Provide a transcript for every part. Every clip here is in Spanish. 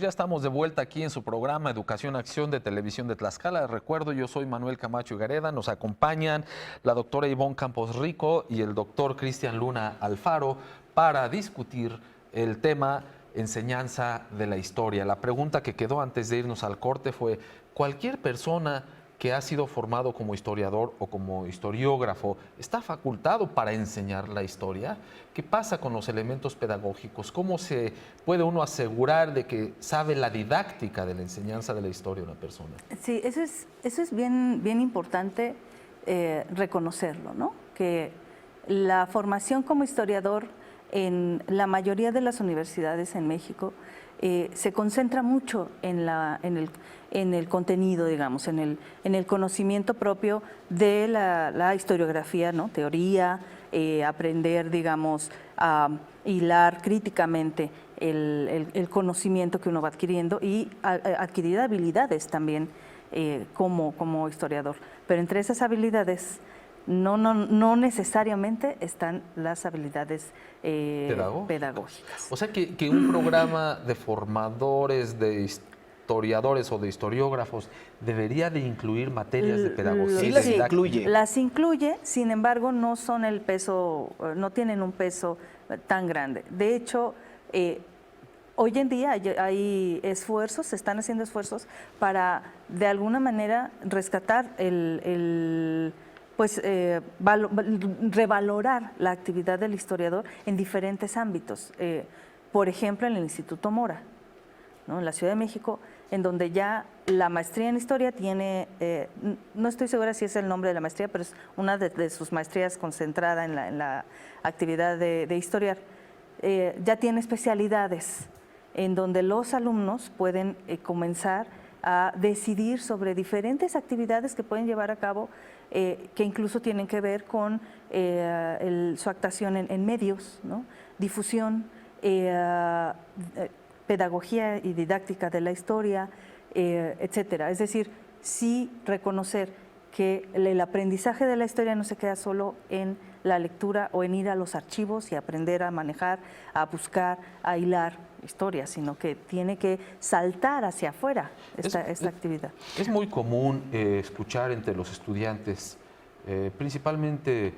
ya estamos de vuelta aquí en su programa Educación Acción de Televisión de Tlaxcala. Recuerdo, yo soy Manuel Camacho y Gareda. Nos acompañan la doctora Ivonne Campos Rico y el doctor Cristian Luna Alfaro para discutir el tema enseñanza de la historia. La pregunta que quedó antes de irnos al corte fue: ¿cualquier persona que ha sido formado como historiador o como historiógrafo está facultado para enseñar la historia? ¿Qué pasa con los elementos pedagógicos? ¿Cómo se puede uno asegurar de que sabe la didáctica de la enseñanza de la historia una persona? Sí, eso es bien importante reconocerlo, ¿no? Que la formación como historiador en la mayoría de las universidades en México se concentra mucho en el contenido, digamos, en el conocimiento propio de la historiografía, ¿no? Teoría, aprender, digamos, a hilar críticamente el conocimiento que uno va adquiriendo y adquirir habilidades también como historiador. Pero entre esas habilidades no necesariamente están las habilidades pedagógicas. O sea que un programa de formadores, de historiadores o de historiógrafos debería de incluir materias de pedagogía. Sí, las incluye. Las incluye, sin embargo, no son el peso, no tienen un peso tan grande. De hecho, hoy en día hay esfuerzos, se están haciendo esfuerzos para de alguna manera rescatar revalorar la actividad del historiador en diferentes ámbitos. Por ejemplo, en el Instituto Mora, ¿no? En la Ciudad de México, en donde ya la maestría en historia tiene, no estoy segura si es el nombre de la maestría, pero es una de sus maestrías concentrada en la actividad de historiar. Ya tiene especialidades en donde los alumnos pueden comenzar a decidir sobre diferentes actividades que pueden llevar a cabo, que incluso tienen que ver con su actuación en medios, ¿no? Difusión, pedagogía y didáctica de la historia, etcétera. Es decir, sí reconocer que el aprendizaje de la historia no se queda solo en la lectura o en ir a los archivos y aprender a manejar, a buscar, a hilar historias, sino que tiene que saltar hacia afuera esta actividad. Es muy común escuchar entre los estudiantes, principalmente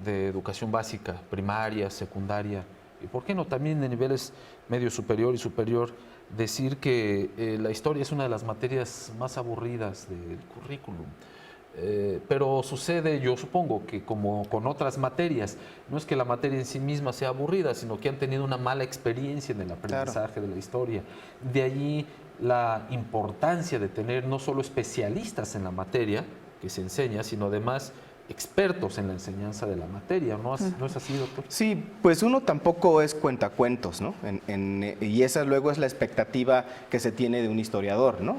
de educación básica, primaria, secundaria, y por qué no también de niveles medio superior y superior, decir que la historia es una de las materias más aburridas del currículum. Pero sucede, yo supongo, que como con otras materias, no es que la materia en sí misma sea aburrida, sino que han tenido una mala experiencia en el aprendizaje de la historia. De allí la importancia de tener no solo especialistas en la materia que se enseña, sino además expertos en la enseñanza de la materia, ¿no es así, doctor? Sí, pues uno tampoco es cuentacuentos, ¿no? Y esa luego es la expectativa que se tiene de un historiador, ¿no?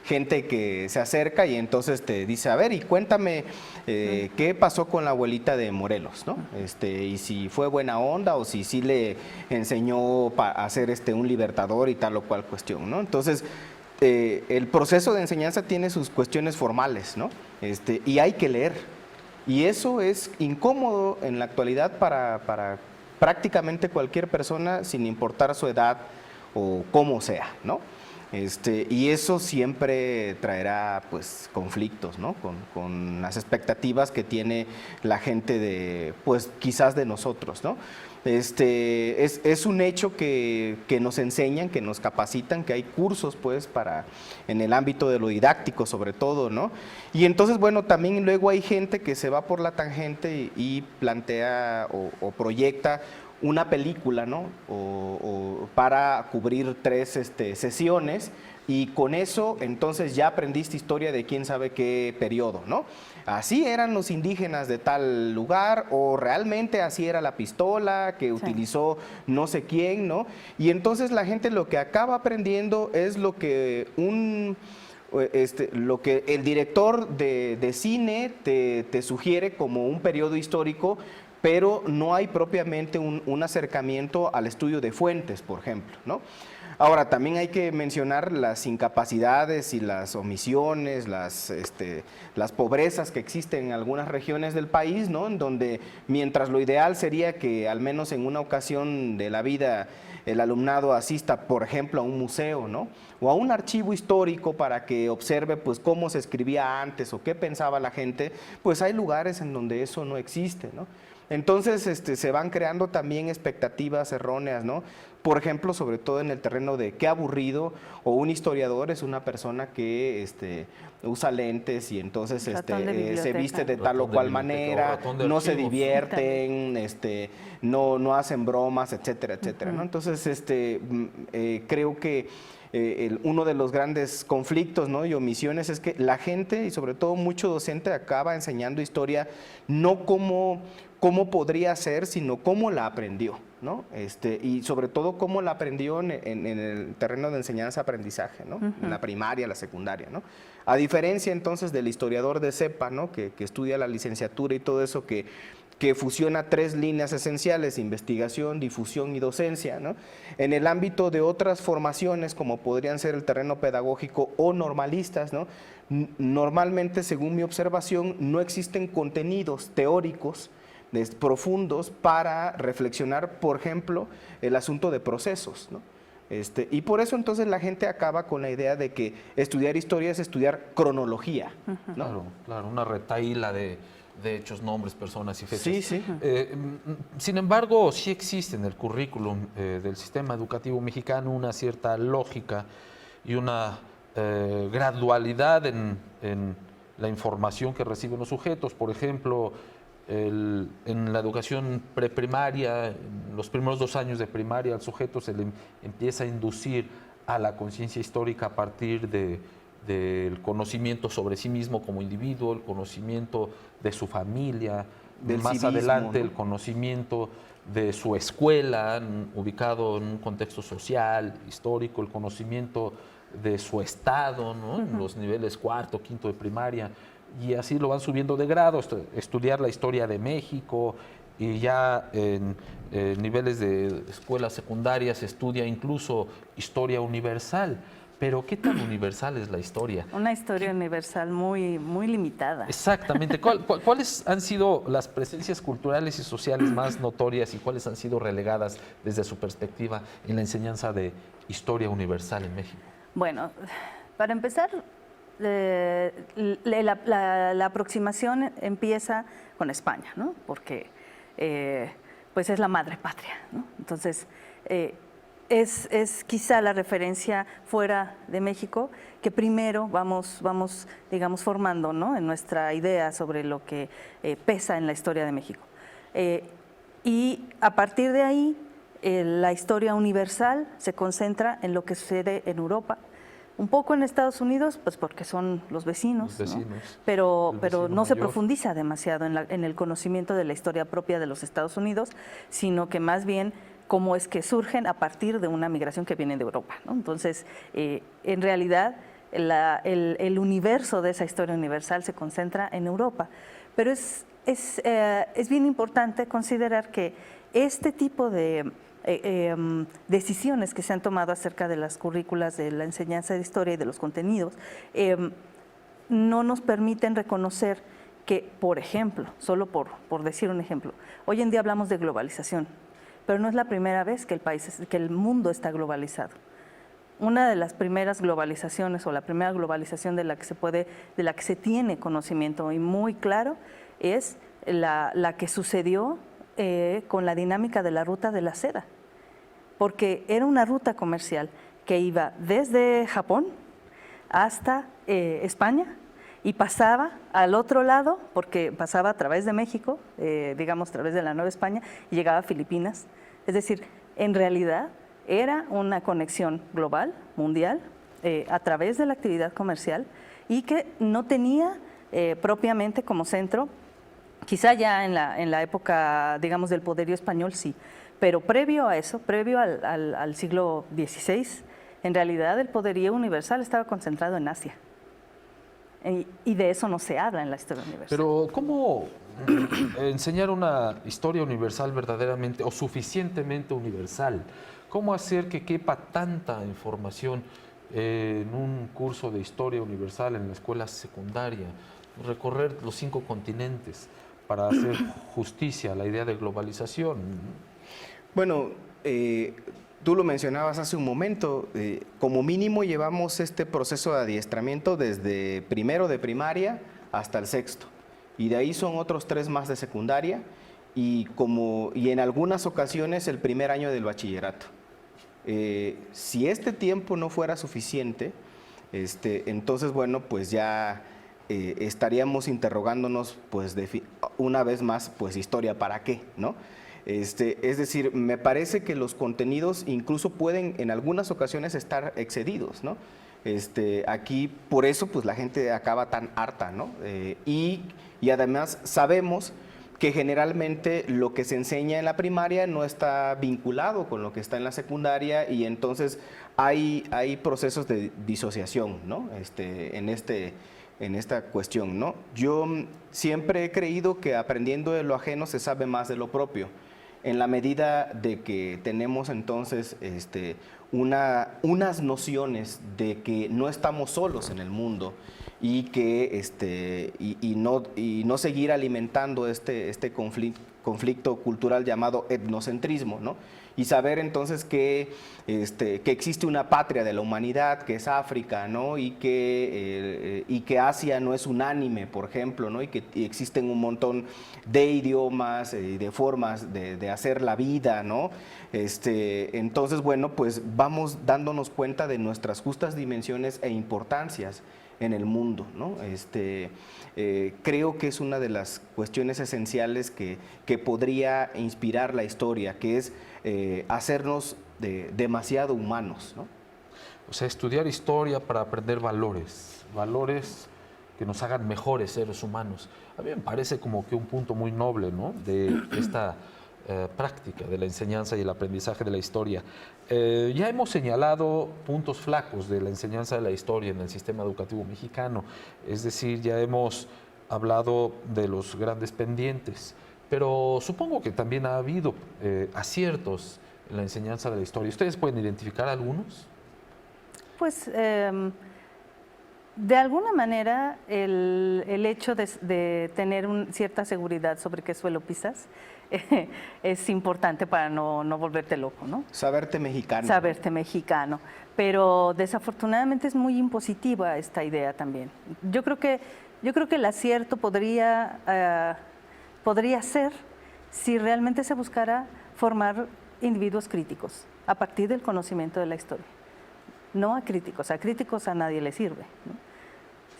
Gente que se acerca y entonces te dice, a ver, y cuéntame qué pasó con la abuelita de Morelos, ¿no? Y si fue buena onda o si sí le enseñó a ser un libertador y tal o cual cuestión, ¿no? Entonces, el proceso de enseñanza tiene sus cuestiones formales, ¿no? Y hay que leer. Y eso es incómodo en la actualidad para prácticamente cualquier persona, sin importar su edad o cómo sea, ¿no? Y eso siempre traerá pues conflictos, ¿no? Con las expectativas que tiene la gente pues quizás de nosotros, ¿no? Es un hecho que nos enseñan, que nos capacitan, que hay cursos pues en el ámbito de lo didáctico sobre todo, ¿no? Y entonces, bueno, también luego hay gente que se va por la tangente y plantea o proyecta una película, ¿no? O para cubrir 3 sesiones, y con eso entonces ya aprendiste historia de quién sabe qué periodo, ¿no? Así eran los indígenas de tal lugar, o realmente así era la pistola que utilizó no sé quién, ¿no? Y entonces la gente lo que acaba aprendiendo es lo que lo que el director de cine te sugiere como un periodo histórico, pero no hay propiamente un acercamiento al estudio de fuentes, por ejemplo, ¿no? Ahora, también hay que mencionar las incapacidades y las omisiones, las pobrezas que existen en algunas regiones del país, ¿no? En donde, mientras lo ideal sería que al menos en una ocasión de la vida el alumnado asista, por ejemplo, a un museo, ¿no? O a un archivo histórico para que observe pues cómo se escribía antes o qué pensaba la gente, pues hay lugares en donde eso no existe, ¿no? Entonces se van creando también expectativas erróneas, ¿no? Por ejemplo, sobre todo en el terreno de qué aburrido, o un historiador es una persona que usa lentes y entonces se viste de tal o cual manera, no se divierten, no hacen bromas, etcétera, etcétera, ¿no? Entonces, creo que uno de los grandes conflictos, ¿no?, y omisiones es que la gente, y sobre todo mucho docente, acaba enseñando historia no cómo podría ser, sino cómo la aprendió, ¿no? Y sobre todo cómo la aprendió en el terreno de enseñanza-aprendizaje, ¿no? En la primaria, la secundaria, ¿no? A diferencia entonces del historiador de cepa, ¿no?, que estudia la licenciatura y todo eso, que fusiona 3 líneas esenciales: investigación, difusión y docencia, ¿no? En el ámbito de otras formaciones, como podrían ser el terreno pedagógico o normalistas, ¿no?, normalmente, según mi observación, no existen contenidos teóricos profundos para reflexionar, por ejemplo, el asunto de procesos, ¿no? Y por eso entonces la gente acaba con la idea de que estudiar historia es estudiar cronología, ¿no? Claro, una retahíla de hechos, nombres, personas y fechas. Sí, sí. Sin embargo, sí existe en el currículum del sistema educativo mexicano una cierta lógica y una gradualidad en la información que reciben los sujetos. Por ejemplo, en la educación preprimaria, en los primeros 2 años de primaria, al sujeto se le empieza a inducir a la conciencia histórica a partir del conocimiento sobre sí mismo como individuo, el conocimiento de su familia, del más civismo, adelante, ¿no?, el conocimiento de su escuela, ubicado en un contexto social, histórico, el conocimiento de su estado, ¿no?, en los niveles 4º, 5º de primaria, y así lo van subiendo de grado, estudiar la historia de México, y ya en niveles de escuelas secundarias se estudia incluso historia universal. Pero ¿qué tan universal es la historia? Una historia universal muy, muy limitada. Exactamente. ¿Cuáles han sido las presencias culturales y sociales más notorias y cuáles han sido relegadas desde su perspectiva en la enseñanza de historia universal en México? Bueno, para empezar, la aproximación empieza con España, ¿no? Porque pues es la madre patria, ¿no? Entonces, es quizá la referencia fuera de México que primero vamos digamos, formando, ¿no?, en nuestra idea sobre lo que pesa en la historia de México. Y a partir de ahí, la historia universal se concentra en lo que sucede en Europa, un poco en Estados Unidos, pues porque son los vecinos, ¿no?, pero no se profundiza demasiado en el conocimiento de la historia propia de los Estados Unidos, sino que más bien cómo es que surgen a partir de una migración que viene de Europa, ¿no? Entonces, en realidad, el universo de esa historia universal se concentra en Europa, pero es bien importante considerar que este tipo de decisiones que se han tomado acerca de las currículas de la enseñanza de historia y de los contenidos no nos permiten reconocer que, por ejemplo, solo por decir un ejemplo, hoy en día hablamos de globalización, pero no es la primera vez que el mundo está globalizado. Una de las primeras globalizaciones, o la primera globalización de la que se tiene conocimiento y muy claro, es la que sucedió con la dinámica de la ruta de la seda, porque era una ruta comercial que iba desde Japón hasta España y pasaba al otro lado, porque pasaba a través de México, digamos a través de la Nueva España, y llegaba a Filipinas. Es decir, en realidad era una conexión global, mundial, a través de la actividad comercial, y que no tenía propiamente como centro, quizá ya en la época, digamos, del poderío español, sí, pero previo a eso, previo al siglo XVI, en realidad el poderío universal estaba concentrado en Asia. Y de eso no se habla en la historia universal. Pero ¿cómo enseñar una historia universal verdaderamente o suficientemente universal. ¿Cómo hacer que quepa tanta información en un curso de historia universal en la escuela secundaria? Recorrer los 5 continentes para hacer justicia a la idea de globalización. Bueno, tú lo mencionabas hace un momento, como mínimo llevamos este proceso de adiestramiento desde primero de primaria hasta el sexto, y de ahí son otros 3 más de secundaria y en algunas ocasiones el primer año del bachillerato. Si este tiempo no fuera suficiente, entonces bueno, pues ya estaríamos interrogándonos pues una vez más, pues historia para qué, ¿no? Es decir, me parece que los contenidos incluso pueden en algunas ocasiones estar excedidos, ¿no? Aquí por eso pues la gente acaba tan harta, ¿no? Y además sabemos que generalmente lo que se enseña en la primaria no está vinculado con lo que está en la secundaria, y entonces hay procesos de disociación, ¿no? En esta cuestión, ¿no? Yo siempre he creído que aprendiendo de lo ajeno se sabe más de lo propio, en la medida de que tenemos entonces unas nociones de que no estamos solos en el mundo, y que no seguir alimentando este conflicto cultural llamado etnocentrismo, ¿no? Y saber entonces que existe una patria de la humanidad, que es África, ¿no? Y que Asia no es unánime, por ejemplo, ¿no? Y que existen un montón de idiomas y de formas de hacer la vida, ¿no? Entonces, bueno, pues vamos dándonos cuenta de nuestras justas dimensiones e importancias en el mundo, ¿no? Creo que es una de las cuestiones esenciales que podría inspirar la historia, que es hacernos demasiado humanos, ¿no? O sea, estudiar historia para aprender valores que nos hagan mejores seres humanos. A mí me parece como que un punto muy noble, ¿no?, de esta práctica de la enseñanza y el aprendizaje de la historia. Ya hemos señalado puntos flacos de la enseñanza de la historia en el sistema educativo mexicano, es decir, ya hemos hablado de los grandes pendientes, pero supongo que también ha habido aciertos en la enseñanza de la historia. ¿Ustedes pueden identificar algunos? Pues de alguna manera el hecho de tener cierta seguridad sobre qué suelo pisas es importante para no volverte loco, ¿no? Saberte mexicano. Saberte mexicano, pero desafortunadamente es muy impositiva esta idea también. Yo creo que el acierto podría ser si realmente se buscara formar individuos críticos a partir del conocimiento de la historia. No a críticos a nadie le sirve, ¿no?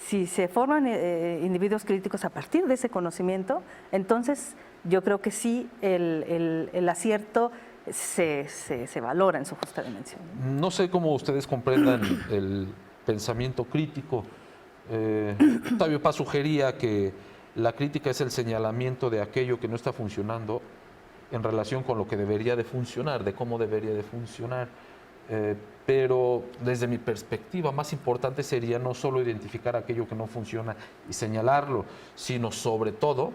Si se forman individuos críticos a partir de ese conocimiento, entonces yo creo que sí el acierto se valora en su justa dimensión. No sé cómo ustedes comprendan el pensamiento crítico. Octavio Paz sugería que la crítica es el señalamiento de aquello que no está funcionando en relación con lo que debería de funcionar, de cómo debería de funcionar. Pero desde mi perspectiva más importante sería no solo identificar aquello que no funciona y señalarlo, sino sobre todo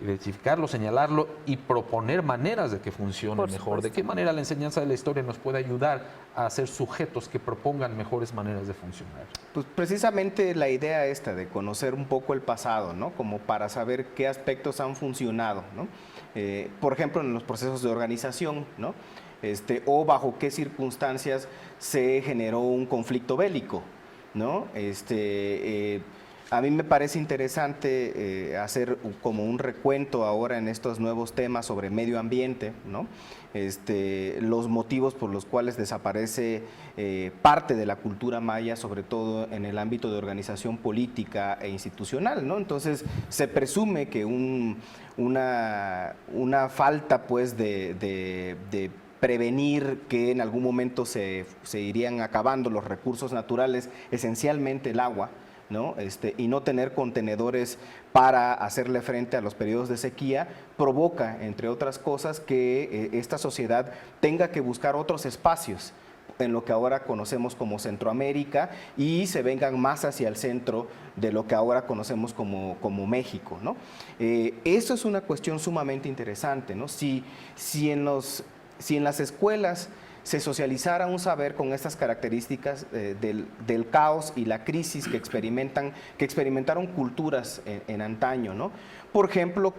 identificarlo, señalarlo y proponer maneras de que funcione Por mejor. supuesto. ¿De qué manera la enseñanza de la historia nos puede ayudar a ser sujetos que propongan mejores maneras de funcionar? Pues precisamente la idea esta de conocer un poco el pasado, ¿no? Como para saber qué aspectos han funcionado, ¿no? Por ejemplo, en los procesos de organización, ¿no? O bajo qué circunstancias se generó un conflicto bélico, ¿no? A mí me parece interesante hacer como un recuento ahora en estos nuevos temas sobre medio ambiente, ¿no? Los motivos por los cuales desaparece parte de la cultura maya, sobre todo en el ámbito de organización política e institucional, ¿no? Entonces se presume que una falta pues de prevenir que en algún momento se irían acabando los recursos naturales, esencialmente el agua, ¿no? Y no tener contenedores para hacerle frente a los periodos de sequía, provoca, entre otras cosas, que esta sociedad tenga que buscar otros espacios en lo que ahora conocemos como Centroamérica y se vengan más hacia el centro de lo que ahora conocemos como México, ¿no? Eso es una cuestión sumamente interesante, ¿no? Si en las escuelas se socializara un saber con estas características del caos y la crisis que experimentaron culturas en antaño, ¿no? Por ejemplo,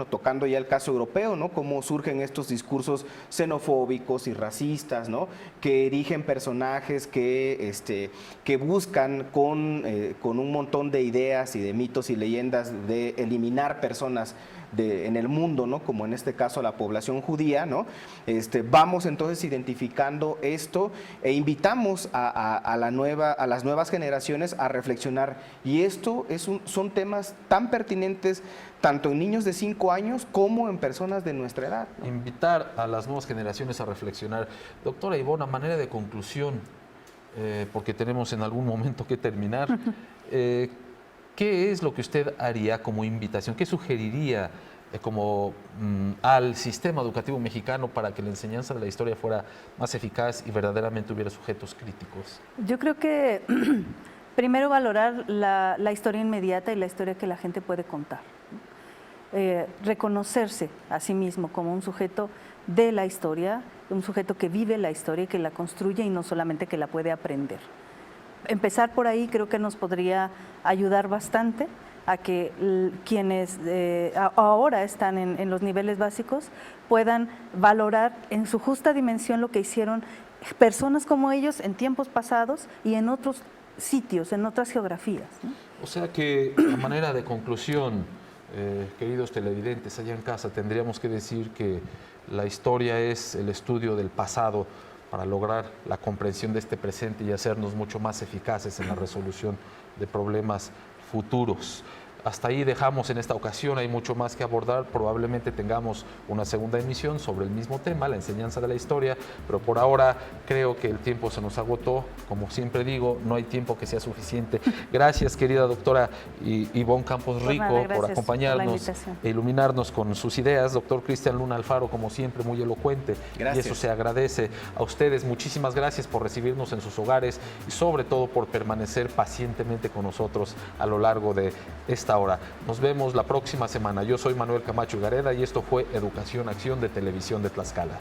tocando ya el caso europeo, ¿no? Cómo surgen estos discursos xenofóbicos y racistas, ¿no? Que erigen personajes que buscan con un montón de ideas y de mitos y leyendas de eliminar personas en el mundo, ¿no? Como en este caso la población judía, ¿no? Vamos entonces identificando esto e invitamos a las nuevas generaciones a reflexionar. Y esto son temas tan pertinentes tanto en niños de 5 años como en personas de nuestra edad, ¿no? Invitar a las nuevas generaciones a reflexionar. Doctora Ivonne, a manera de conclusión, porque tenemos en algún momento que terminar, ¿qué es lo que usted haría como invitación? ¿Qué sugeriría al sistema educativo mexicano para que la enseñanza de la historia fuera más eficaz y verdaderamente hubiera sujetos críticos? Yo creo que primero valorar la historia inmediata y la historia que la gente puede contar. Reconocerse a sí mismo como un sujeto de la historia, un sujeto que vive la historia y que la construye y no solamente que la puede aprender. Empezar por ahí creo que nos podría ayudar bastante a que quienes ahora están en los niveles básicos puedan valorar en su justa dimensión lo que hicieron personas como ellos en tiempos pasados y en otros sitios, en otras geografías, ¿no? O sea que, a manera de conclusión, queridos televidentes allá en casa, tendríamos que decir que la historia es el estudio del pasado para lograr la comprensión de este presente y hacernos mucho más eficaces en la resolución de problemas futuros. Hasta ahí dejamos en esta ocasión, hay mucho más que abordar, probablemente tengamos una segunda emisión sobre el mismo tema, la enseñanza de la historia, pero por ahora creo que el tiempo se nos agotó. Como siempre digo, no hay tiempo que sea suficiente. Gracias, querida doctora Ivonne Campos Rico, por acompañarnos e iluminarnos con sus ideas. Doctor Cristian Luna Alfaro, como siempre, muy elocuente. Gracias. Y eso se agradece. A ustedes, muchísimas gracias por recibirnos en sus hogares y sobre todo por permanecer pacientemente con nosotros a lo largo de esta hora. Nos vemos la próxima semana. Yo soy Manuel Camacho Gareda y esto fue Educación Acción de Televisión de Tlaxcala.